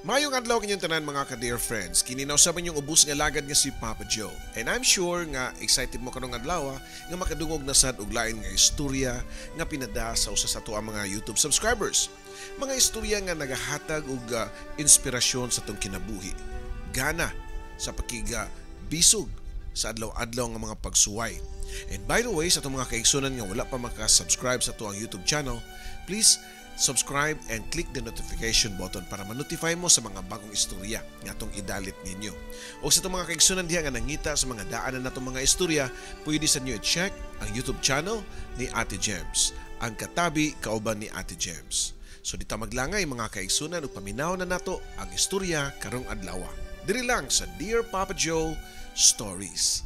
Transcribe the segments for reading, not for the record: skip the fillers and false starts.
Mayong adlaw kanyang tanan mga ka-dear friends. Kininaw sa man yung ubos nga lagad nga si Papa Joe. And I'm sure nga excited mo karong adlaw nga makadungog na sad og lain nga istorya nga pinada sa usa sa ato ang mga YouTube subscribers. Mga istorya nga nagahatag og inspirasyon sa tong kinabuhi. Gana sa pakiga bisog sa adlaw-adlaw nga mga pagsuway. And by the way, sa itong mga kaigsunan nga wala pa makasubscribe sa tuang YouTube channel, please subscribe and click the notification button para ma-notify mo sa mga bagong istorya nga itong idalit ninyo. O sa itong mga kaigsunan diha nga nangita sa mga daanan na itong mga istorya, pwede sa nyo i-check ang YouTube channel ni Ate Gems, ang katabi kauban ni Ate Gems. So dita maglangay mga kaigsunan ug paminaw na nato ang istorya karong adlaw. Diri lang sa Dear Papa Joe Stories.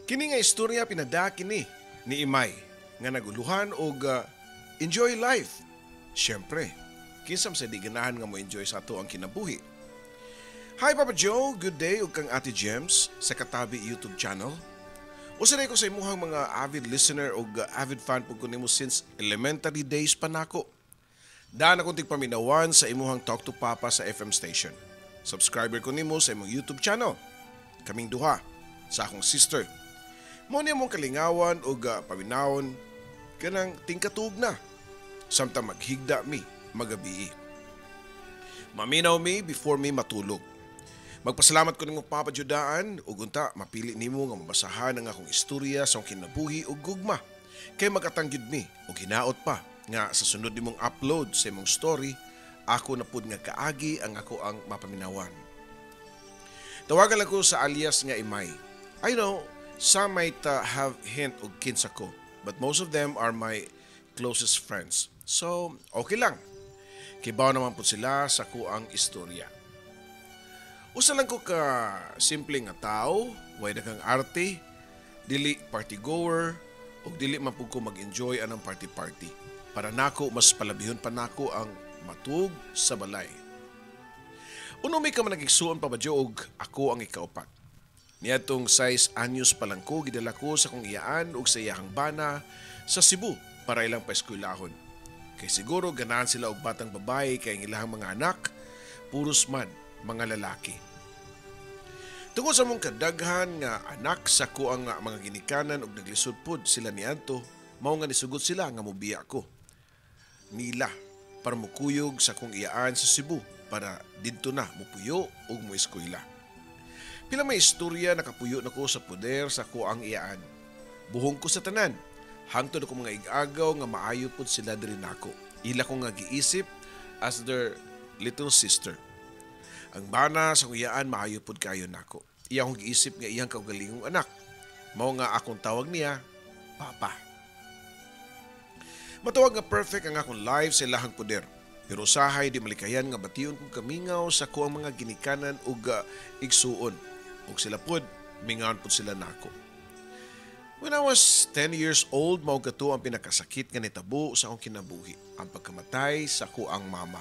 Kini nga istorya pinada kini ni Imay nga naguluhan og enjoy life. Syempre, kinsam sa di ganahan nga mo enjoy sa ato ang kinabuhi. Hi Papa Joe, good day ug kang Ate Gems sa Katabi YouTube channel. Usanay ko sa imuhang mga avid listener ug avid fan pud ko nimo since elementary days pa nako. Daan akong tigpaminawan sa imuhang Talk to Papa sa FM station. Subscriber ko nimo sa imong YouTube channel. Kaming duha sa akong sister. Mo niya mong kalingawan o paminawon kanang tingkatug na. Samtang maghigda mi, magabi. Maminaw mi before mi matulog. Magpasalamat ko nimo Papa Judaan ug unta mapili nimo nga mabasahan ang akong istorya sa akong kinabuhi ug gugma. Kay magatanggid mi ug hinaot pa nga sa sunod nimong upload sa imong story, ako na pud nga kaagi ang ako ang mapaminawan. Tawagan lang ko sa alias nga Imay. I know some might have hint og kinsa ko, but most of them are my closest friends. So, okay lang. Kibaw naman po sila sa kuang istorya. Usa lang ko ka simple nga tao, way daghang arte, dili party goer, ug dili man pud ko mag-enjoy anang party-party. Para nako mas palabihon pa nako ang matug sa balay. Uno may ka man nagigsuon pa ba og ako ang ikaupat. Niadtong 6 anyos pa lang ko, gidala ko sa kong iyaan ug sa iyahang bana sa Cebu para ilang paeskwelahon. Kay siguro ganahan sila og batang babae kay ang ilahang mga anak, puros man mga lalaki. Tungod sa mong kadaghan nga anak sa ko ang mga ginikanan ug naglisod pod sila niadto, mao nga nisugot sila nga mobiya ko. Nila para mukuyog sa kong iyaan sa Cebu para didto na mupuyo ug moeskwela. Pila may istorya nakapuyo na ko sa poder sa kuang iyaan. Buhong ko sa tanan. Hangtod ako mga igagaw nga maayo pod sila diri nako. Ila ko nga giisip as their little sister. Ang bana sa iyaan maayo pod kayo nako. Iya akong giisip nga iyang kaugalingong anak. Mao nga akong tawag niya, Papa. Matawag nga perfect ang akong life sa ilahang poder. Pero usahay di malikayan nga bation kong kamingaw sa kuang mga ginikanan ug igsuon. Ug sila pod, mingaon pod sila nako. When I was 10 years old, mao gato ang pinakasakit nga nitabo sa akong kinabuhi, ang pagkamatay sa kuang mama.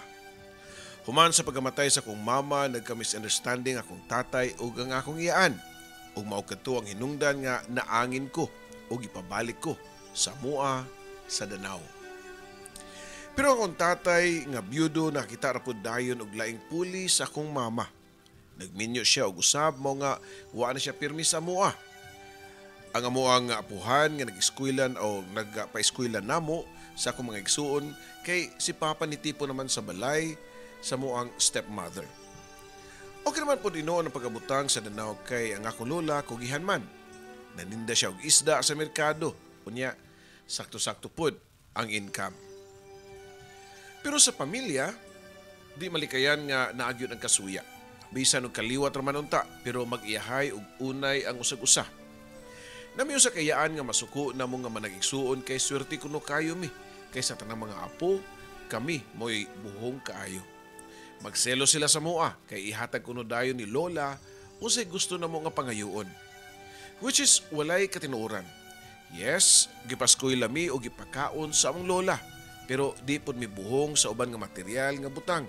Human sa pagkamatay sa akong mama, nagka-misunderstanding akong tatay ug ang akong iyaan. Ug mao gato ang hinungdan nga naangin ko ug ipabalik ko sa mua sa Danao. Pero akong tatay nga byudo nakita ra pod dayon og laing puli sa akong mama. Nagminyo siya og usab mo nga wa na siya pirmi sa mua. Ang amo ang apuhan nga nag-eskwelan o nagpa-eskwelan namo sa akong mga igsuon kay si Papa ni tipo naman sa balay sa muang stepmother. Okay naman po dinoon ang pagabutang sa Danao kay ang akong lola kugihan man. Naninda siya og isda sa merkado. Unya, sakto-sakto pod ang income. Pero sa pamilya, di malikayan nga naagyon ang kasuya. Bisan og kaliwat ra man unta, pero mag-iyahay og unay ang usag-usa. Namiyo sa kayaan nga masuko na mo nga managigsuon kay swerte kuno kayo mi. Kay sa tanang mga apo, kami mo'y buhong kaayo. Magselo sila sa mua kay ihatag kuno dayon ni Lola unsay gusto na mo nga pangayuon. Which is walay katinuoran. Yes, gipaskoy lami o gipakaon sa among lola. Pero di pod mi buhong sa uban nga material nga butang.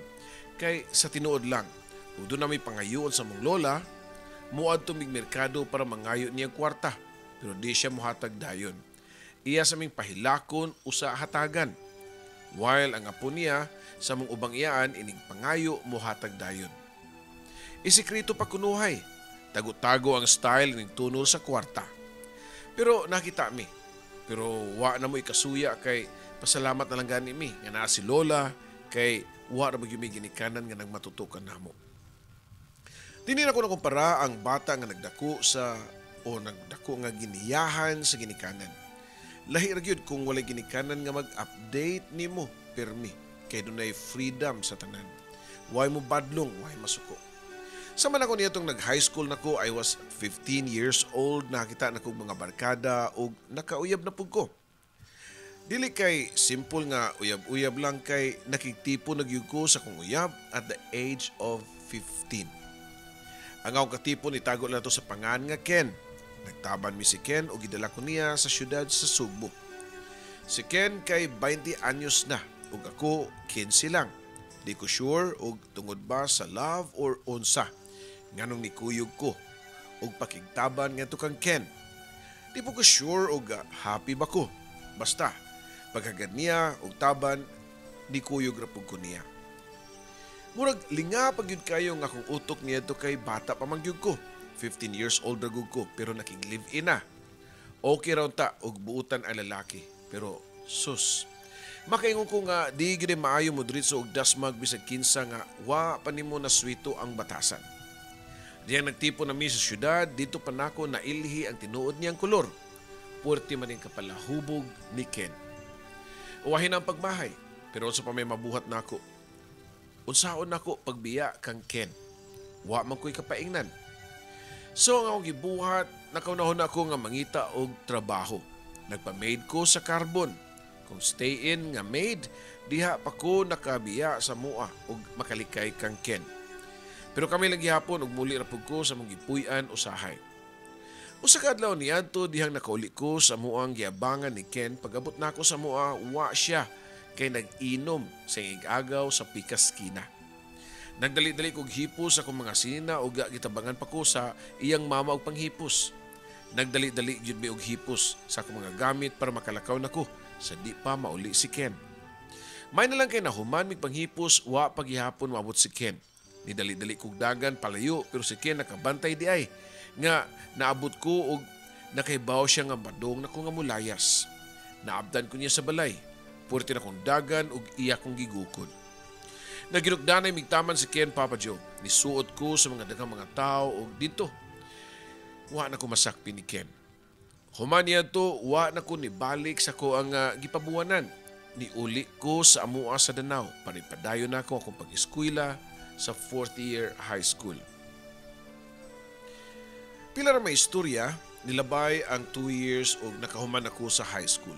Kay sa tinuod lang, ug doon na may pangayoon sa among lola, muadto mig merkado para mangayo niya kwarta. Pero di siya mohatag dayon. Iya sa ming pahilakon usa hatagan. While ang apo niya sa mong ubang iyaan ining pangayo mohatag dayon. Isikreto pa kunuhay. Tago-tago ang style ning tunol sa kwarta. Pero nakita mi. Pero wa na mo ikasuya kay pasalamat na lang gani mi nga naa si Lola kay wa na magyumi ginikanan nga nagmatutukan namo. Dini na ko nakumpara ang bata nga nagdako nga giniyahan sa ginikanan. Lahi ra gyud kung walay ginikanan nga mag-update nimo permi kay dunay freedom sa tanan. Way mo badlong, way masuko. Sama na ko nitong nag-high school nako, I was 15 years old, nakita na kong mga barkada o nakauyab na pug ko. Dili kay simple nga uyab-uyab lang kay nakiktipo nagyug ko sa kong uyab at the age of 15. Ang akong katipo ni tago na to sa pangan nga Ken. Nagtaban mi si Ken o gidala ko niya sa syudad sa Sugbo. Si Ken kay 20 anyos na ug ako 15 lang. Di ko sure og tungod ba sa love or unsa nganong nikuyog ko og pakigtaban nga tukang Ken. Di po ko sure og happy ba ko. Basta pagkagad niya og taban nikuyog ra pud ko niya. Murag linga pagyud kayo nga akong utok niya to kay bata pa man gyud ko. 15 years old ra gud ko pero nakig-live-in na. Okay raw ta og buutan ang lalaki pero sus. Makaingon ko nga di gyud maayo mo diretso og dasmag bisag kinsa nga wa pa nimo na swito ang batasan. Diyang nagtipo na mi sa syudad, dito pa nako nailhi ang tinuod niyang kolor. Puwerte man yung kapalahubog ni Ken. Uwahin ang pagbahay, pero sa pa may mabuhat nako. Unsaon nako pagbiya kang Ken. Wa man ko'y kapaingnan. So ang akong gibuhat, nakaunahon ako nga mangita og trabaho. Nagpa-maid ko sa carbon. Kung stay in nga maid, diha pa ko nakabiya sa mua og makalikay kang Ken. Pero kami lagi hapon og muli ra pud ko sa mong gipuy-an usahay. Usa ka adlaw niadto dihang nakauli ko sa muang giabangan ni Ken pagabot nako sa mua wa siya kay nag-inom sa igagaw sa pikaskina. Nagdali-dali kog hipos akong mga sina ug gitabangan pa ko sa iyang mama og panghipos. Nagdali-dali gyud mi og hipos sa akong mga gamit para makalakaw nako sa di pa mauli si Ken. May na lang kay nahuman mig panghipos wa paghihapon maabot si Ken. Ni dali-dali kog dagan palayo pero si Ken nakabantay di ay nga naabot ko og nakaibaw siya nga badong nako nga mulayas. Naabdan ko niya sa balay. Puwerte na kong dagan og iya kong gigukod. Naginugdanay migtaman si Ken Papa Joe. Nisuot ko sa mga daghang mga tao og dito. Wa na ko masakpi ni Ken. Human niya to, wa na ko nibalik sa ko ang gipabuwanan. Niuli ko sa amua sa Danau. Panipadayon na ko akong pag-eskwela sa 4th year high school. Pila ra may istorya, nilabay ang 2 years og nakahuman ako sa high school.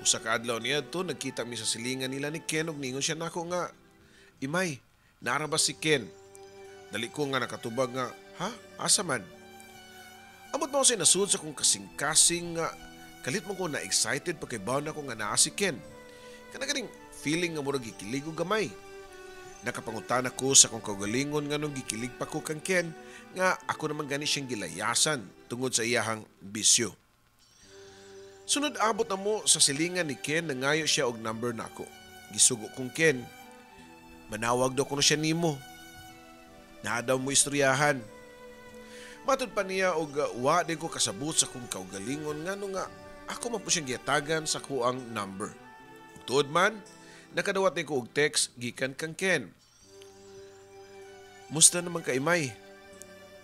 Usa ka adlaw niya to, nagkita mi sa silingan nila ni Ken og ningon siya nako nga, Imay, naara ba si Ken? Dali ko nga nakatubag nga, ha? Asa man? Amot mo siya nasud sa kong kasing-kasing nga, kalit mo ko na excited pagkaibaw na ko nga naa si Ken. Kanagaling feeling nga murag gikilig og gamay. Nakapangutan ako sa kong kaugalingon nga nung gikilig pa ko kang Ken nga ako naman gani siyang gilayasan tungod sa iyahang bisyo. Sunod abot na mo sa silingan ni Ken na ngayo siya og number nako. Gisugo kong Ken, manawag daw ko na siya nimo. Naa daw mo istoryahan. Matod pa niya og wa din ko kasabot sa kong kaugalingon nga nung nga ako man po siyang giatagan sa kuang number. Tuod man, nakadawat ni ko og text gikan kang Ken. Musta naman ka Imay?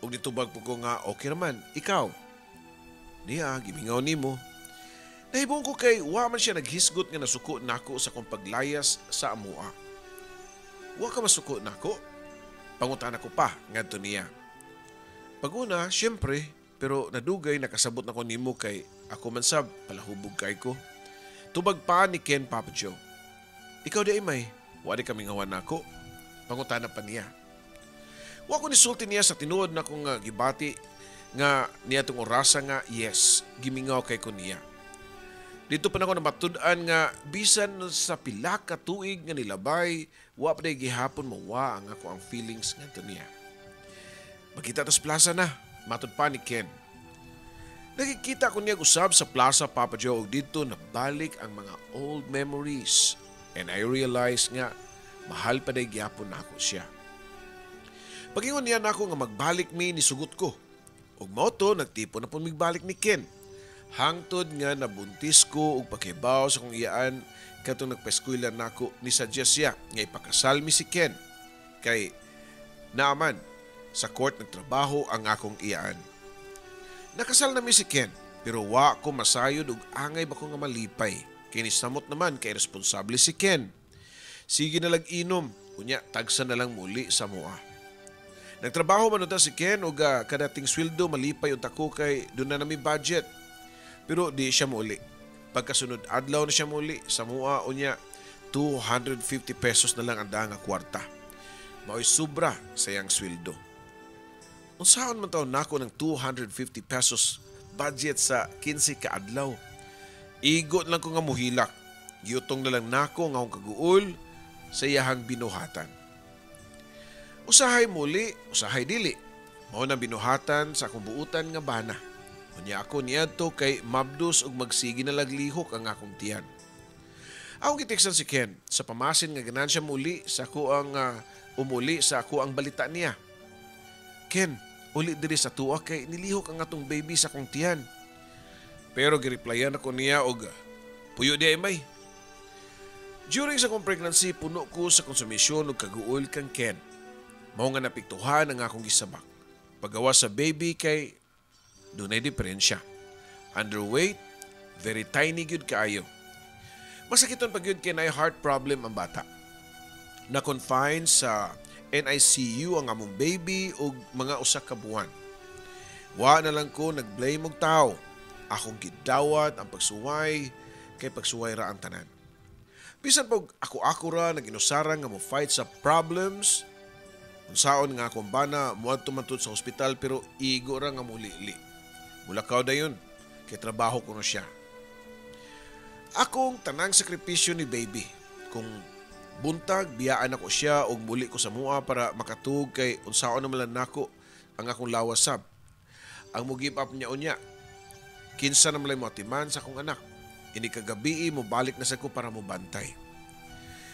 Og nitubag po ko nga okay naman, ikaw. Niya, gimingaw nimo. Nahibong ko kay wa man siya naghisgot nga nasuko nako sa kong paglayas sa amua. Wa ka masuko nako? Pangutan ako pa ngadto niya. Paguna, syempre, pero nadugay nakasabot nako nimo kay ako man sab palahubog kay ko. Tubag pa ni Ken Papa Joe. Ikaw di Imay, wari kami ngawan nako. Pangutana pa niya. Wa ko nisulti niya sa tinuod na kong gibati nga niya tong orasa nga yes, gimingaw kay ko niya. Dito pa na ako namatud-an nga bisan sa pila ka tuig nga nilabay, wa pa day gihapon mawa ang ako ang feelings ngadto niya. Magkita tas plaza na, matud pa ni Ken. Nakikita ko niya usab sa plaza, Papa Joe, og dito nabalik ang mga old memories. And I realize nga, mahal pa day gyapon nako siya. Pagingon niya nako nga magbalik mi ni sugot ko. Ug mao to nagtipon na pun migbalik ni Ken. Hangtod nga nabuntis ko og pakibaw sa kong iyaan katong nagpa-eskwela nako ni suggest siya nga ipakasal mi si Ken. Kay naaman sa court nagtrabaho ang akong iyaan. Nakasal na mi si Ken, pero wa ko masayod ug angay ba ko nga malipay. Kini samot naman kay responsable si Ken. Sige na lag inom, unya tagsa na lang muli sa mua. Nagtrabaho man unta si Ken ug kadating sweldo malipay unta ko kay doon na nami budget. Pero di siya muli. Pagkasunod adlaw na siya muli sa mua unya 250 pesos na lang ang nga kwarta. Mao'y sobra sa iyang sweldo. Unsaon man taon nako ng 250 pesos budget sa 15 ka adlaw. Igot lang ko nga muhilak. Giyutong na lang nako nga akong kaguol sa iyahang binuhatan. Usahay muli, usahay dili. Mao na binuhatan sa akong buutan nga bana. Unya ako niadto kay mabdos ug magsigi na laglihok ang akong tiyan. Akong giteksan si Ken sa pamasin nga ganansya muli sa ako ang umuli sa ako ang balita niya. Ken, uli diri sa tuwa kay nilihok ang atong baby sa kong tiyan. Pero gireplyan ako niya og puyo di ay may. During sa kong pregnancy, puno ko sa konsumisyon ug kaguol kang Ken. Mao nga napiktuhan ang akong gisabak. Paggawa sa baby kay dunay diferensya. Underweight, very tiny gyud kaayo. Masakiton pag yun kay na heart problem ang bata. Na-confine sa NICU ang among baby ug mga usa ka buwan. Wa na lang ko nagblame og tao. Akong gidawat ang pagsuway kay pagsuway ra ang tanan. Bisan pag ako ra naginusara nga mo fight sa problems. Unsaon nga akong bana muadto man tud sa ospital pero igo ra nga mulili. Mulakaw dayon kay trabaho ko na siya. Akong tanang sakripisyo ni baby. Kung buntag, biyaan ako siya og muli ko sa mua para makatug kay unsaon naman lang nako ang akong lawasab. Ang mo give up niya unya. Kinsa naman lang mo atiman sa akong anak. Ini kagabi mo balik na sa ko para mo bantay.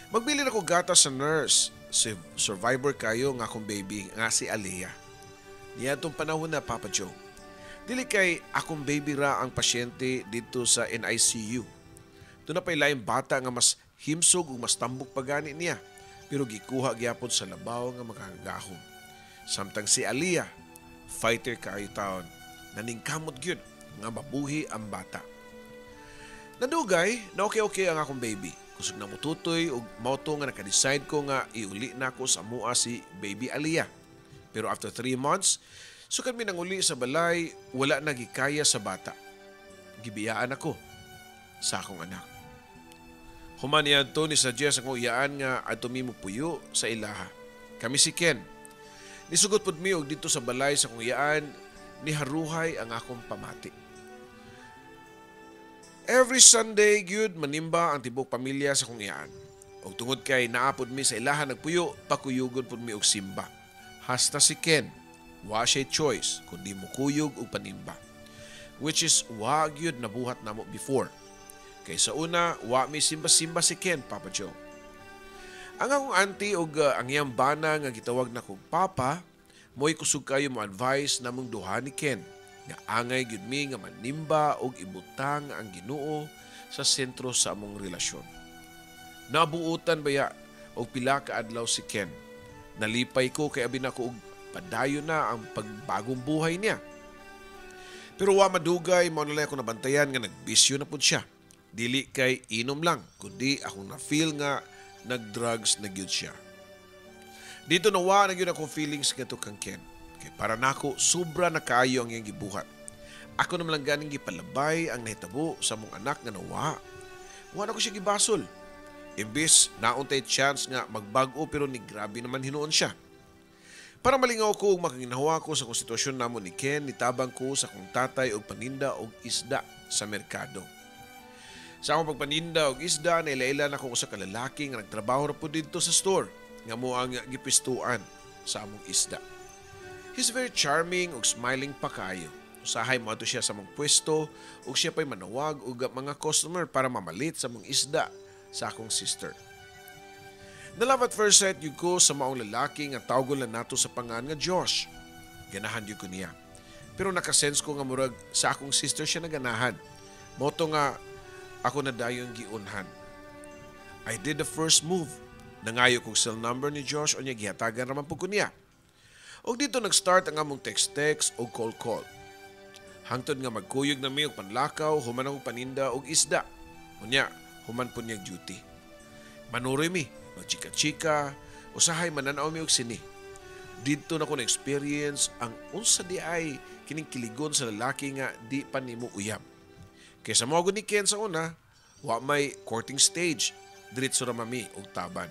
Magbili na ko gata sa nurse. Si survivor kayo ng akong baby nga si Alea. Niya itong panahon na Papa Joe. Dili kay akong baby ra ang pasyente dito sa NICU. Doon na pa'y laing bata nga mas himsog o mas tambok pagani niya. Pero gikuha gyapon sa labaw nga makagahom. Samtang si Alea, fighter kaayo taon, naningkamot gyud nga mabuhi ang bata. Nadugay na okay ang akong baby. Kusog na mututoy o mauto nga nakadecide ko nga iuli na ako sa mua si baby Alea. Pero after 3 months, sukan mi nang uli sa balay, wala na gikaya sa bata. Gibiyaan ako sa akong anak. Human niya to ni suggest akong iyaan nga ato mi mo puyo sa ilaha. Kami si Ken. Nisugot pud mi og dito sa balay sa akong iyaan ni haruhay ang akong pamati. Every Sunday, gyud manimba ang tibok pamilya sa kong iyaan. Og tungod kay naapod mi sa ilaha nagpuyo, pakuyugon pud mi og simba. Hasta si Ken, wa siya choice kundi mo kuyog og panimba. Which is wa gyud nabuhat namo before. Kay sa una, wa mi simba-simba si Ken, Papa Joe. Ang akong auntie og ang iyang bana nga gitawag na kong Papa, mo'y kusog kayo mo advice namong duha ni Ken. Nga angay gyud mi nga manimba og ibutang ang Ginoo sa sentro sa among relasyon. Nabuutan baya og pila ka adlaw si Ken. Nalipay ko kay abi nako og padayon na ang pagbagong buhay niya. Pero wa madugay mao na lang ako nabantayan nga nagbisyo na pud siya. Dili kay inom lang kundi akong na-feel nga nag-drugs na gyud siya. Dito nawa na gyud akong feelings kato kang Ken. Kay para nako sobra na kaayo ang iyang gibuhat. Ako naman lang ganing gipalabay ang nahitabo sa mong anak nga nawa. Wa na ko siya gibasol. Imbis nauntay chance nga magbago pero ni grabe naman hinuon siya. Para malingaw ko ug makanginawa ko sa sitwasyon namo ni Ken, nitabang ko sa kong tatay og paninda og isda sa merkado. Sa akong pagpaninda og isda, naila-ila na akong usa ka lalaki nga nagtrabaho ra po dito sa store nga mo ang gipistuan sa among isda. He's very charming ug smiling pa kaayo. Usahay mo ato siya sa mong pwesto ug siya pa'y manawag og mga customer para mamalit sa mong isda sa akong sister. Na love at first sight yun ko sa maong lalaki nga tawgon lang nato sa pangan nga Josh. Ganahan yun ko niya. Pero nakasense ko nga murag sa akong sister siya naganahan. Moto nga ako na dayon giunhan. I did the first move. Nangayo kong cell number ni Josh o niya gihatagan raman po ko niya. Og dito nag-start ang among text-text o call-call. Hangtod nga magkuyog na mi og panlakaw, human akong paninda og isda. Unya, human po niyag duty. Manuroy mi, magchika-chika, usahay mananaw mi og sini. Dito na ko na-experience ang unsa di ay kining kiligon sa lalaki nga di pa nimo uyab. Kaysa mo ni Ken sa una, wa may courting stage, diretso ra mami og taban.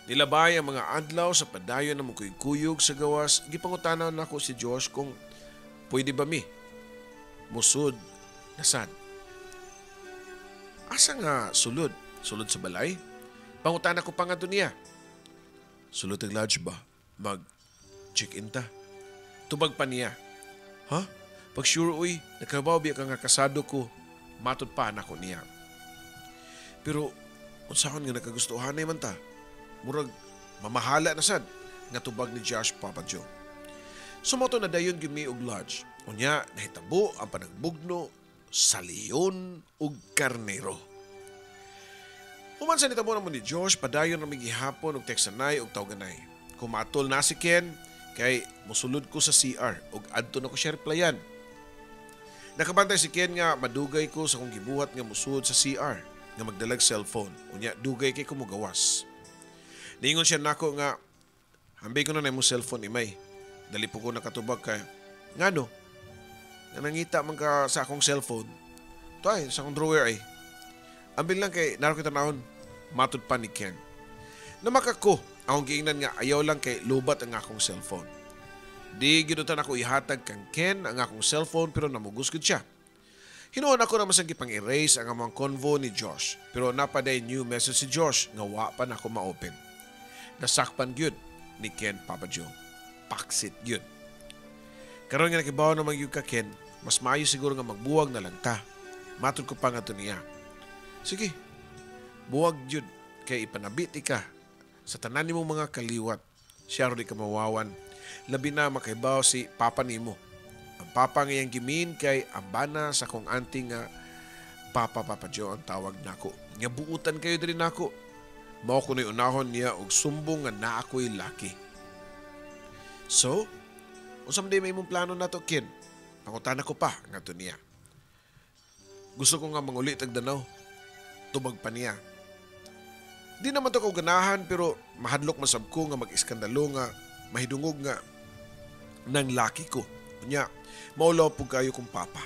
Nilabay ang mga adlaw sa padayon na mukuyog-kuyog sa gawas, gipangutanan nako si Josh kung pwede ba mi musud na sad. Asa nga sulod? Sulod sa balay? Pangutana ko pa nga niya. Sulod ang lodge ba? Mag-check-in ta. Tubag pa niya. Ha? Pag sure uy, nakabaw biya ka nga kasado ko, matod pa na ko niya. Pero, unsahon nga nakagustuhan na man ta. Murag, mamahala na sad nga tubag ni Josh Papa Joe. Sumoto na dayon gimi og lodge. Unya, nahitabo ang panagbugno sa leon ug karnero. Human sa nitabo naman ni Josh, padayon na may gihapon og teksanay ug tawganay. Kumatol na si Ken, kay musulod ko sa CR ug adto na ko siya replyan. Nakabantay si Ken nga madugay ko sa kong gibuhat nga musud sa CR nga magdalag cellphone. Unya, dugay kay kumugawas. Niingon siya nako nga, hambay ko na mo cellphone imay. Dali po ko nakatubag kay, nga no, nga nangita man ka sa akong cellphone, ito ay, sa akong drawer ay. Ambil lang kay naro kita naon, matod pa ni Ken. Namakako, akong giingnan nga ayaw lang kay lubat ang akong cellphone. Di ginutan ako ihatag kang Ken ang akong cellphone pero namugusgod siya. Hinuon ako na masang gipang-erase ang amang convo ni Josh pero napaday new message si Josh nga wa pa na ako ma-open. Nasakpan gyud ni Ken Papa Joe. Paksit gyud. Karon nga nakibaw na magyud ka Ken, mas maayo siguro nga magbuwag na lang ta. Matod ko pa nga to niya. Sige, buwag gyud kay ipanabiti ka sa tanan nimong mga kaliwat. Siya ro di ka mawawan. Labi na makaibaw si Papa nimo. Ang Papa nga yang gimin kay ambana sa kong auntie nga Papa Joe ang tawag nako. Nga buutan kayo diri nako. Mao ko na unahon niya og sumbong nga naa ako'y laki. So, unsam day may imong plano nato Ken? Pangutana ko pa nga to niya. Gusto ko nga manguli tag Danau. Tubag pa niya. Di naman to ko ganahan pero mahadlok masab ko nga mag-iskandalo nga mahidungog nga nang laki ko. Nya, maulaw po kayo kong Papa.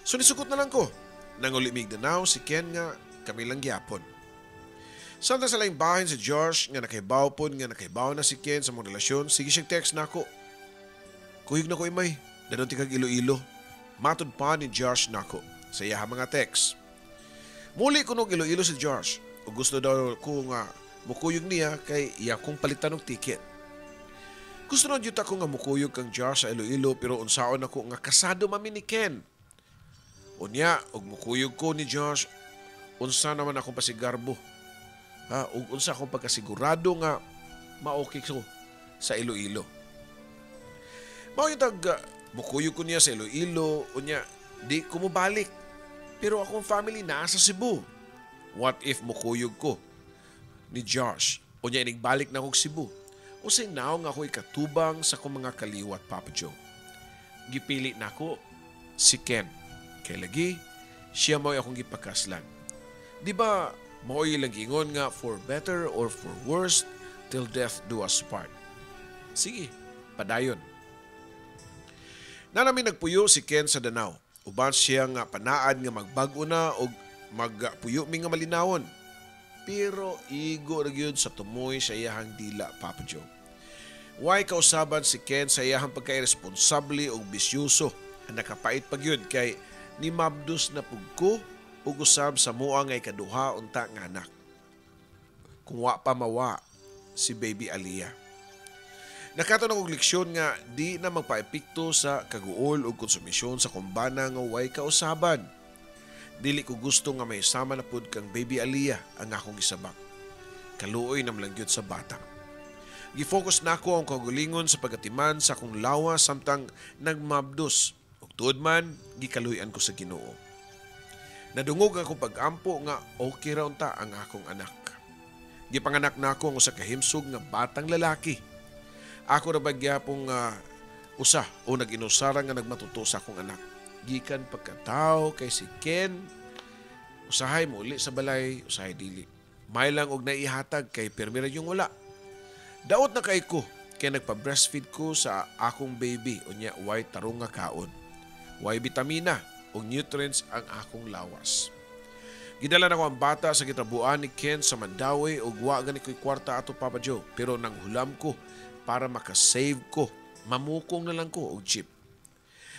So nisukot na lang ko. Nanguli mig Danau si Ken nga kami lang gyapon. Samtang sa laing bahin si Josh nga nakaibaw na si Ken sa mong relasyon, sige siyang text na ako. Kuyog na ko imay, danon ti kag Iloilo. Matod pa ni Josh na ako sa iya mga text. Muli ko nung Iloilo si Josh o gusto daw ko nga mukuyog niya kay iya kong palitan ng ticket. Gusto na dito ako nga mukuyog kang Josh sa Iloilo pero unsaon ako nga kasado mami ni Ken. Unya, og mukuyog ko ni Josh, unsa naman akong pasigarbo. Ug unsa akong pagkasigurado nga maokey ko sa Iloilo. Mao yung mukuyog ko niya sa Iloilo, unya, di ko mobalik. Pero akong family nasa Cebu. What if mukuyog ko ni Josh? Unya, inigbalik na akong Cebu. Usay naw nga ako'y katubang sa akong mga kaliwat, Papa Joe. Gipili na ako si Ken. Kay lagi, siya mo'y akong gipakaslan. Di ba, mo'y lang ingon nga for better or for worse till death do us part. Sige, padayon. Nanami nagpuyo si Ken sa Danau. Uban siya nga panaad nga magbago na o magpuyo mi nga malinawon. Pero igo ra gyud sa tumoy sa iyahang dila, Papa Joe. Why kausaban si Ken sa iyahang pagka-irresponsable o bisyuso ang nakapait pa gyud kay ni mabdos na pugko ug usab sa mua nga ikaduha unta nga anak. Kung wa pa mawa si baby Aliyah. Nakato na kong leksyon nga di na magpaepekto sa kaguol o konsumisyon sa kumbana nga way kausaban. Dili ko gusto nga may sama na pud kang baby Aliyah ang akong gisabak. Kaluoy na malangyot sa bata. Gifocus na ako ang kagulingon sa pagatiman sa akong lawa samtang nagmabdos. Ug tuod man, gikaluyan ko sa Ginoo. Nadungog akong pag-ampo nga okay ra unta ang akong anak. Gipanganak na ako ang usa ka himsog nga batang lalaki. Ako ra bagyapong usa o nag-inusara nga nagmatuto sa akong anak. Gikan pagkatao kay si Ken, usahay mo uli sa balay, usahay dili. May lang og naihatag kay permira yung wala. Daot na kay ko kay nagpa-breastfeed ko sa akong baby unya way tarong nga kaon. Way bitamina o nutrients ang akong lawas. Gidala na ko ang bata sa gitrabuan ni Ken sa Mandawi ug wa gani ko'y kwarta ato Papa Joe, pero nang hulam ko para makasave ko, mamukong na lang ko og jeep.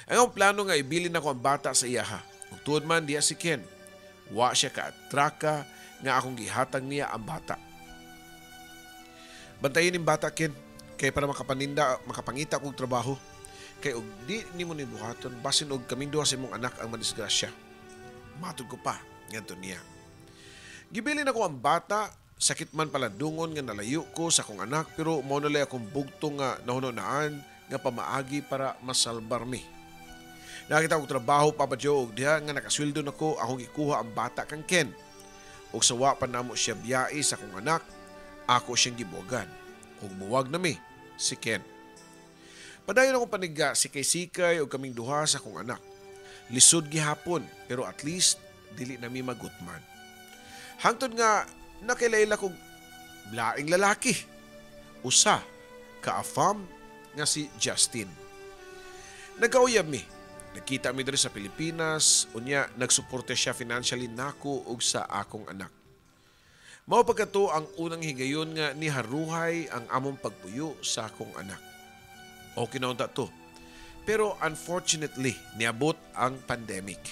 Ang akong plano nga ibilin na ko ang bata sa iyaha. Ug tuod man diya si Ken, wa siya ka-atraka nga akong gihatag niya ang bata. Bantayin ning bata Ken kay para makapangita kog trabaho. Kay og di nimo ni buhaton basin og kaming duha sa imong anak ang madisgrasya. Matud ko pa ngadto niya. Gibilin ako ang bata, sakit man pala dungon nga nalayo ko sa akong anak pero mao na lay akong bugtong nga nahunonaan nga pamaagi para masalbar mi. Nakita kong trabaho Papa Joe og diha nga nakasweldo nako akong ikuha ang bata kang Ken. Og sawa pa namo siya biyai sa akong anak, ako siyang gibuwagan. Og muwag na mi si Ken. Padayon akong paniga sikay-sikay og kaming duha sa akong anak. Lisod gihapon pero at least dili na mi magutman. Hangtod nga nakilala kong laing lalaki. Usa ka-afam nga si Justin. Nagkauyab mi. Nakita mi diri sa Pilipinas, unya nagsuporte siya financially nako ug sa akong anak. Mao pagkato ang unang higayon nga niharuhay ang among pagpuyo sa akong anak. Okay na unta to. Pero unfortunately, niabot ang pandemic.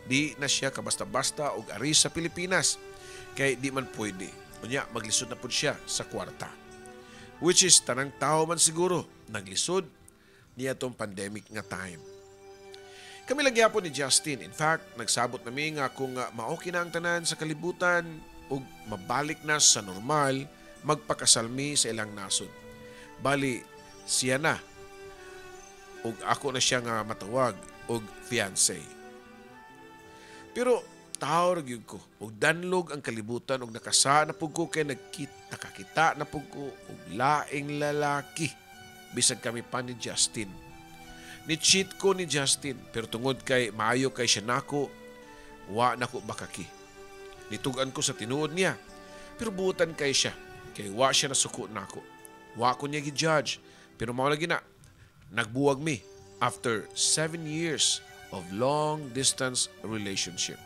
Di na siya kabasta-basta og ari sa Pilipinas kay di man pwede. Unya maglisod na pud siya sa kwarta. Which is tanang tao man siguro naglisod niya tong pandemic nga time. Kami lang gyapon ni Justin. In fact, nagsabot nami nga kung maoki na ang tanan sa kalibutan ug mabalik na sa normal, magpakasalmi sa ilang nasod. Bali, siya na. Ug ako na siya nga matawag og fiancé. Pero tao gyud ko ug danlog ang kalibutan ug nakasa na pud ko kay nakakita na pud ko og laing lalaki bisag kami pa ni Justin. Ni-cheat ko ni Justin pero tungod kay maayo kay siya nako, wa nako bakaki. Nitugan ko sa tinuod niya pero buutan kay siya kay wa siya nasuko nako. Wa ko niya gi-judge pero mao lagi na nagbuwag mi after 7 years of long distance relationship.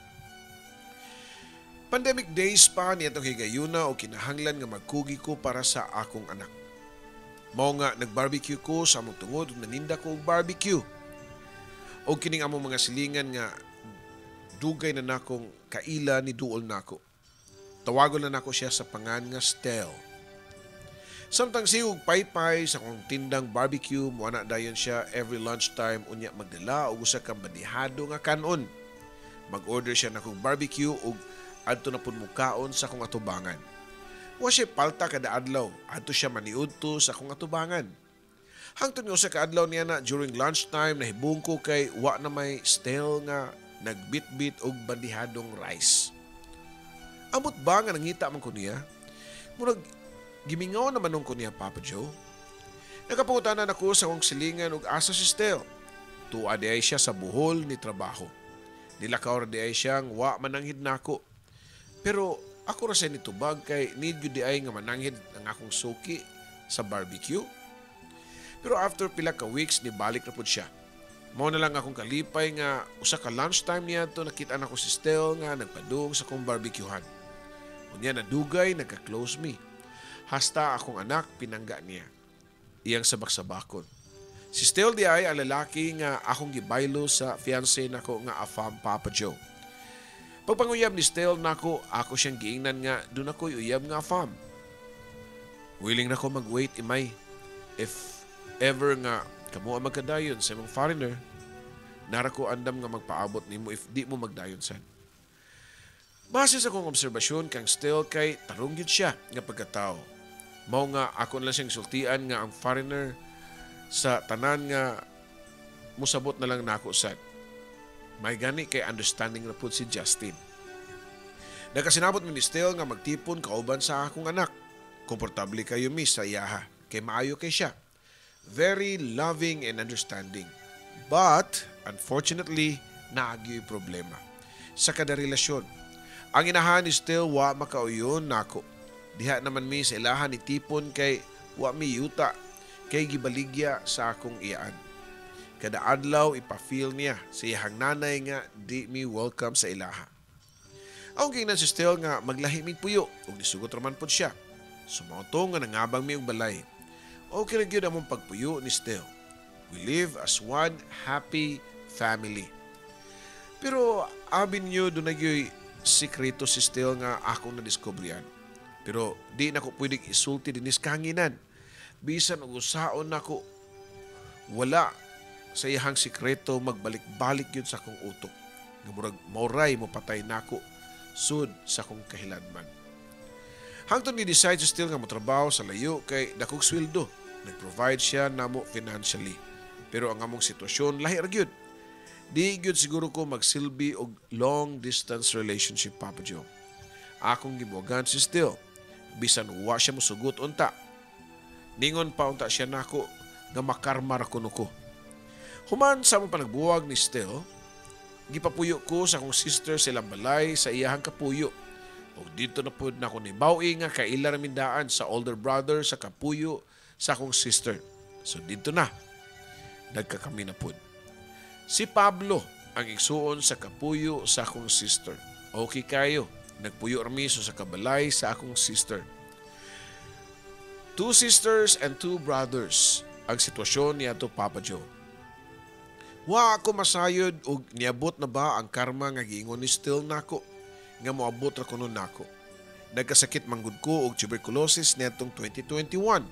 Pandemic days pa niya itong higayuna o kinahanglan nga magkugi ko para sa akong anak. Mao nga nag-barbecue ko sa among tungod ug naninda ko og barbecue. O kining among mga silingan nga dugay na nakong kaila ni duol nako. Tawagon na nako siya sa pangan nga Stel. Samtang siyog paypay sa kong tindang barbecue, muana dayon siya every lunchtime unya magdala og usa ka bandihado nga kanon. Mag-order siya na kong barbecue ug adto na pud mukaon sa akong atubangan. Wa siya palta kada adlaw, adto siya maniudto sa akong atubangan. Hangtod nga usa ka adlaw niya na during lunchtime nahibong ko kay wa na may Stel nga nagbitbit og bandihadong rice. Amot ba nga nangita man ko niya? Murag gimingaw naman nung ko niya Papa Joe. Nakapangutanan ako sa akong silingan ug asa si Stel. Tuwa di ay siya sa buhol ni trabaho. Nilakaw ra di ay siyang wa mananghid nako. Pero ako ra siya nitubag kay need yun di ay nga mananghid ang akong suki sa barbecue. Pero after pila ka weeks, nibalik na po siya. Mao na lang akong kalipay nga usa ka lunchtime niya to nakita na ko si Stel nga nagpadung sa akong barbecuehan. Unya nadugay, nagka-close me. Hasta akong anak pinangga niya. Iyang sabak-sabakon. Si Stel di ay ang lalaki nga akong gibaylo sa fiancé nako nga afam Papa Joe. Pagpanguyab ni Stel nako, ako siyang giingnan nga doon ako'y uyab nga fam. Willing na ko mag-wait, Imay. If ever nga kamo ang magkadayon sa imong foreigner, nara ko andam nga magpaabot nimo if di mo magdayon sad. Base sa kong obserbasyon kang Stel kay tarong gyud siya nga pagkatao. Mao nga ako lang siyang sultian nga ang foreigner sa tanan nga musabot na lang nako sad. May gani kay understanding na pud si Justin. Nakasinabot mi ni Stel nga magtipon kauban sa akong anak. Komportable kayo miss sa iyaha kay maayo kay siya. Very loving and understanding. But unfortunately, naagyo'y problema sa kada relasyon. Ang inahan ni Stel wa makauyon nako. Diha naman mi sa ilahan ni tipon kay wa mi yuta kay gibaligya sa akong iyaan. Kada adlaw ipa-feel niya sa iyang nanay nga di mi welcome sa ilaha. Ang gingnan si Stel nga maglahi mig puyo ug nisugot raman pod siya. Sumato nga nangabang mi og balay. Okay ra gyud among pagpuyo ni Stel. We live as one happy family. Pero abin niyo doon nagyoy sikreto si Stel nga akong nadiskubriyan. Pero di na ko pwedeng isulti dinis kahanginan. Bisan og usaon nako wala sa iyang sikreto magbalik-balik yun sa akong utok. Nga murag mauray mo patay nako sud sa akong kahiladman. Hangtod ni decide si Stel nga motrabaho sa layo kay dakog sweldo. Nag-provide siya namo financially. Pero ang among sitwasyon lahi ra gyud. Di gyud siguro ko magsilbi og long distance relationship, Papa Joe. Akong gibuogan si Stel. Bisan wa siya mosugot unta. Ningon pa unta siya nako nga makarma ra kuno ko. Human sa among panagbuwag ni Stel, gipapuyo ko sa akong sister sa ilang balay sa iyahang kapuyo. O dito na po na ako ni Bawi nga kaila ramindaan sa older brother sa kapuyo sa akong sister. So dito na, nagkakami na po. Si Pablo ang igsuon sa kapuyo sa akong sister. Okay kayo, nagpuyo rami sa kabalay sa akong sister. 2 sisters and 2 brothers ang sitwasyon niya to Papa Joe. Wa ako masayod og niabot na ba ang karma nga giingon ni Stel nako nga moabot ra kuno nako. Nagkasakit manggod ko og tuberculosis netong 2021.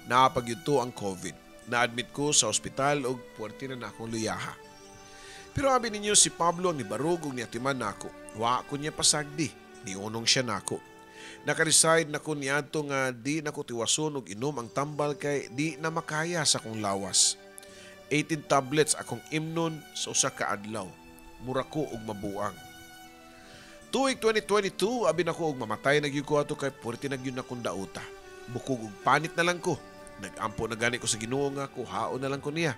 Naapagyudto ang COVID. Na-admit ko sa ospital og puwerte na akong luyaha. Pero abi ninyo si Pablo ang nibarog og niatiman nako. Wa ko niya pasagdi, niunong siya nako. Naka-decide nako niadto nga di nako tiwason og inom ang tambal kay di na makaya sa akong lawas. 18 tablets akong imnon sa usa ka adlaw. Mura ko og mabuang. Tuig 2022 abi nako og mamatay na gyud ko ato kay puwerte na gyud akong dauta. Bukog og panik na lang ko. Nag-ampo na gani ko sa Ginoo nga kuhaon na lang ko niya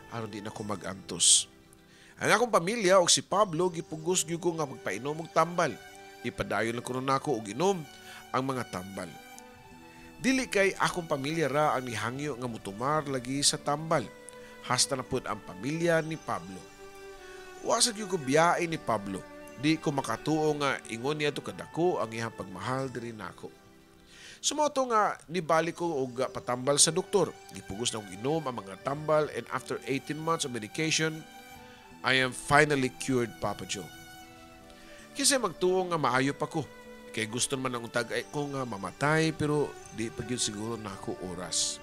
aron di na ko mag-antos. Ang akong pamilya og si Pablo gipugos gyud ko nga magpainom og tambal. Ipadayon lang kuno nako og inom ang mga tambal. Dili kay akong pamilya ra ang nihangyo nga mutumar lagi sa tambal. Hasta na pud ang pamilya ni Pablo. Wasag gyud ko biyae ni Pablo. Di ko makatuo nga ingon niya to kadako ang iyang pagmahal diri nako. Sumoto nga nibalik ko og patambal sa doktor. Gipugos na og inom ang mga tambal and after 18 months of medication, I am finally cured, Papa Joe. Kasi magtuo nga maayo pa ko. Kay gusto man ang tagay ko nga mamatay pero di pa gyud siguro nako oras.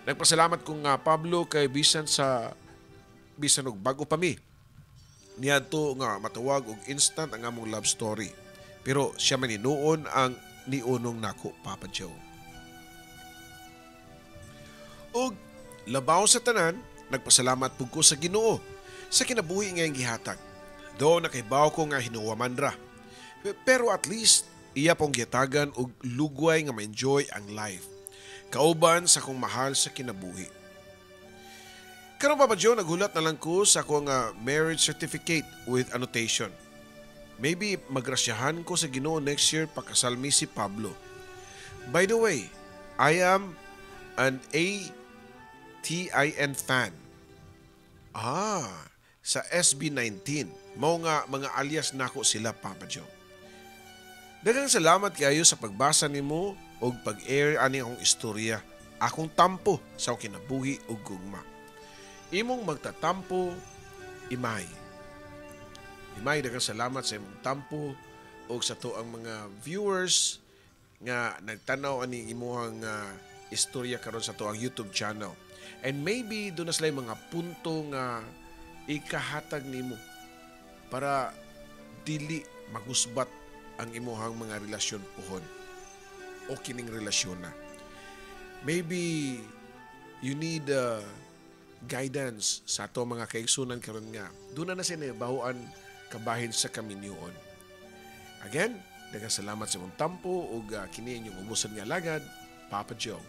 Nagpasalamat ko nga Pablo kay bisan og bago pa mi. Niadto nga matawag og instant ang among love story. Pero siya man inuon ang niunong nako, Papa Joe. Og labaw sa tanan, nagpasalamat pug ko sa Ginoo sa kinabuhi nga gihatag. Do nakibaw ko nga hinuwaman ra. Pero at least iya pong gihatagan og lugway nga ma-enjoy ang life. Kauban sa kong mahal sa kinabuhi. Karon Papa Joe, naghulat na lang ko sa akong marriage certificate with annotation. Maybe magrasyahan ko sa Ginoo next year pakasal mi si Pablo. By the way, I am an ATIN fan. Sa SB19. Mao nga mga alias nako sila, Papa Joe. Daghang salamat kayo sa pagbasa nimo og pag-air ani akong istorya. Akong tampo sa akong kinabuhi ug gugma. Imong magtatampo, Imay. Imay, daghang salamat sa imong tampo o sa to ang mga viewers nga nagtanaw ani imuhang istorya karon sa to ang YouTube channel. And maybe doon na sila mga punto nga ikahatag nimo para dili magusbat ang imuhang mga relasyon puhon o kining relasyon na. Maybe you need guidance sa ato mga kaigsunan karon nga. Doon na sila bahuan kabahin sa kaminyoon. Again, daghang salamat sa imong tampo ug kini inyong ubusan nga lagad, Papa Joe.